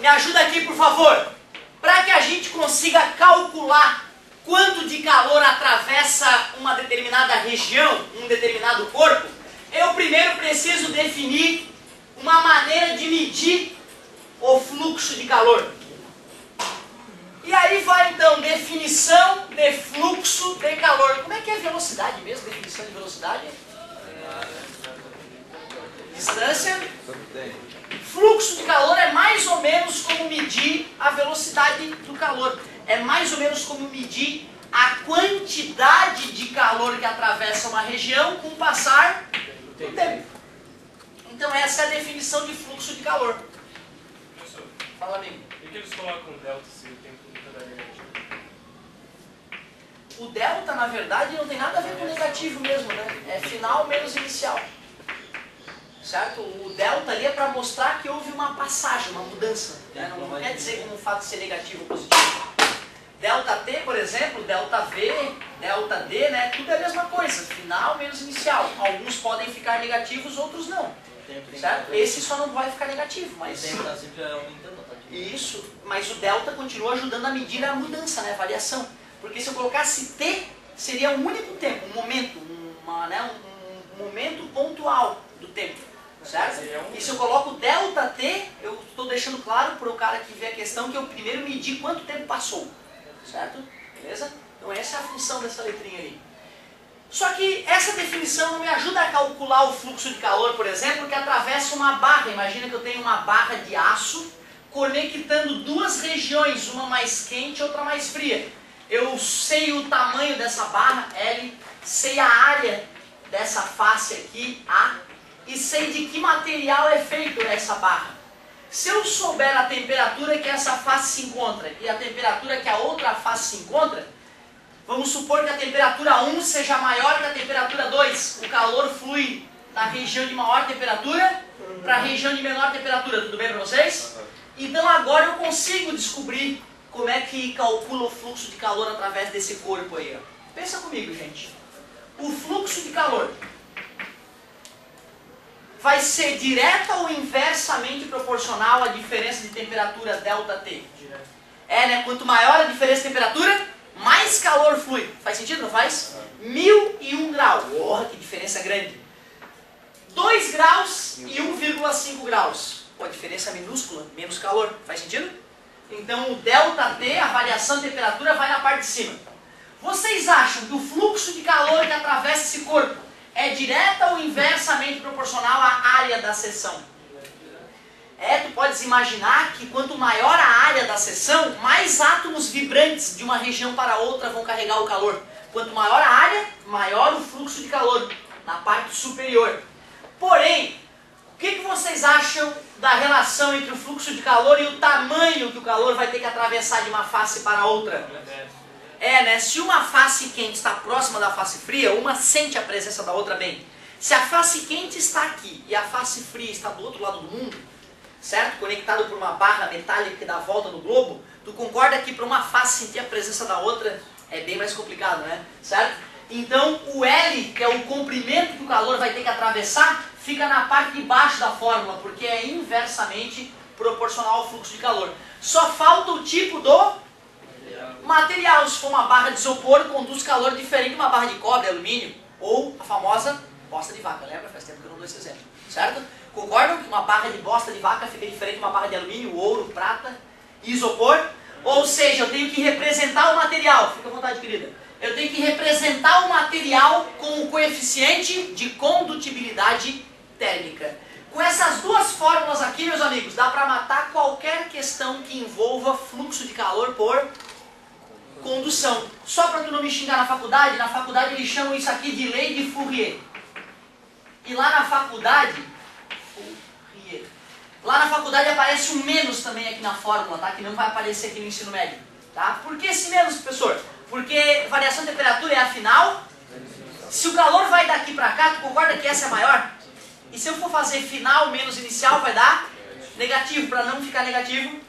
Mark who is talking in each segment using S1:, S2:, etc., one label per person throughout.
S1: me ajuda aqui, por favor. Para que a gente consiga calcular quanto de calor atravessa uma determinada região, um determinado corpo, eu primeiro preciso definir uma maneira de medir o fluxo de calor. E aí vai então definição de fluxo de calor. Como é que é velocidade mesmo? Definição de velocidade? Distância. Fluxo de calor é mais ou menos como medir a velocidade do calor. É mais ou menos como medir a quantidade de calor que atravessa uma região com o passar do tempo. Então essa é a definição de fluxo de calor.
S2: Professor,
S1: Fala, amigo.
S2: por que eles colocam delta se o tempo nunca dá negativo?
S1: O delta, na verdade, não tem nada a ver com negativo mesmo, né? É final menos inicial. Certo? O delta ali é para mostrar que houve uma passagem, uma mudança. Né? Não quer dizer como o fato de ser negativo ou positivo. Delta T, por exemplo, delta V, delta D, né? Tudo é a mesma coisa. Final menos inicial. Alguns podem ficar negativos, outros não. Certo? Esse só não vai ficar negativo, mas...
S3: O tempo está sempre aumentando.
S1: Isso, mas o delta continua ajudando a medir a mudança, né? A variação. Porque se eu colocasse T, seria um único tempo, um momento, um momento pontual do tempo. Certo? E se eu coloco delta T, eu estou deixando claro para o cara que vê a questão que eu primeiro medi quanto tempo passou. Certo? Beleza? Então essa é a função dessa letrinha ali. Só que essa definição não me ajuda a calcular o fluxo de calor, por exemplo, que atravessa uma barra. Imagina que eu tenho uma barra de aço conectando duas regiões, uma mais quente e outra mais fria. Eu sei o tamanho dessa barra, L, sei a área dessa face aqui, A, e sei de que material é feito essa barra. Se eu souber a temperatura que essa face se encontra e a temperatura que a outra face se encontra, vamos supor que a temperatura 1 seja maior que a temperatura 2. O calor flui da região de maior temperatura para a região de menor temperatura. Tudo bem para vocês? Então agora eu consigo descobrir como é que calcula o fluxo de calor através desse corpo aí. Ó. Pensa comigo, gente. O fluxo de calor vai ser direta ou inversamente proporcional à diferença de temperatura ΔT? É, né? Quanto maior a diferença de temperatura, mais calor flui. Faz sentido, não faz? 1001 graus. Porra, que diferença grande. 2 graus e 1,5 graus. Pô, a diferença é minúscula, menos calor. Faz sentido? Então o ΔT, a variação de temperatura, vai na parte de cima. Vocês acham que o fluxo de calor que atravessa esse corpo é direta ou inversamente proporcional à área da seção? Tu podes imaginar que quanto maior a área da seção, mais átomos vibrantes de uma região para outra vão carregar o calor. Quanto maior a área, maior o fluxo de calor na parte superior. Porém, o que vocês acham da relação entre o fluxo de calor e o tamanho que o calor vai ter que atravessar de uma face para outra? Né? Se uma face quente está próxima da face fria, uma sente a presença da outra bem. Se a face quente está aqui e a face fria está do outro lado do mundo, certo? Conectado por uma barra metálica que dá a volta no globo, tu concorda que para uma face sentir a presença da outra é bem mais complicado, né? Certo? Então o L, que é o comprimento que o calor vai ter que atravessar, fica na parte de baixo da fórmula, porque é inversamente proporcional ao fluxo de calor. Só falta o tipo do material. Se for uma barra de isopor, conduz calor diferente de uma barra de cobre, alumínio, ou a famosa bosta de vaca. Lembra? Faz tempo que eu não dou esse exemplo. Certo? Concordam que uma barra de bosta de vaca fica diferente de uma barra de alumínio, ouro, prata e isopor? Ou seja, eu tenho que representar o material. Fica à vontade, querida. Eu tenho que representar o material com o coeficiente de condutibilidade térmica. Com essas duas fórmulas aqui, meus amigos, dá para matar qualquer questão que envolva fluxo de calor por condução. Só para tu não me xingar na faculdade eles chamam isso aqui de lei de Fourier. E lá na faculdade aparece um menos também aqui na fórmula, tá? Que não vai aparecer aqui no ensino médio, tá? Por que esse menos, professor? Porque variação de temperatura é afinal. Se o calor vai daqui para cá, tu concorda que essa é maior? E se eu for fazer final menos inicial, vai dar negativo. Para não ficar negativo,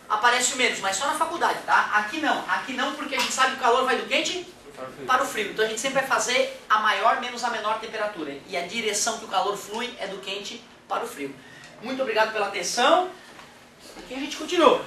S1: aparece o menos, mas só na faculdade, tá? Aqui não porque a gente sabe que o calor vai do quente para o frio. Então a gente sempre vai fazer a maior menos a menor temperatura. E a direção que o calor flui é do quente para o frio. Muito obrigado pela atenção. Aqui a gente continua.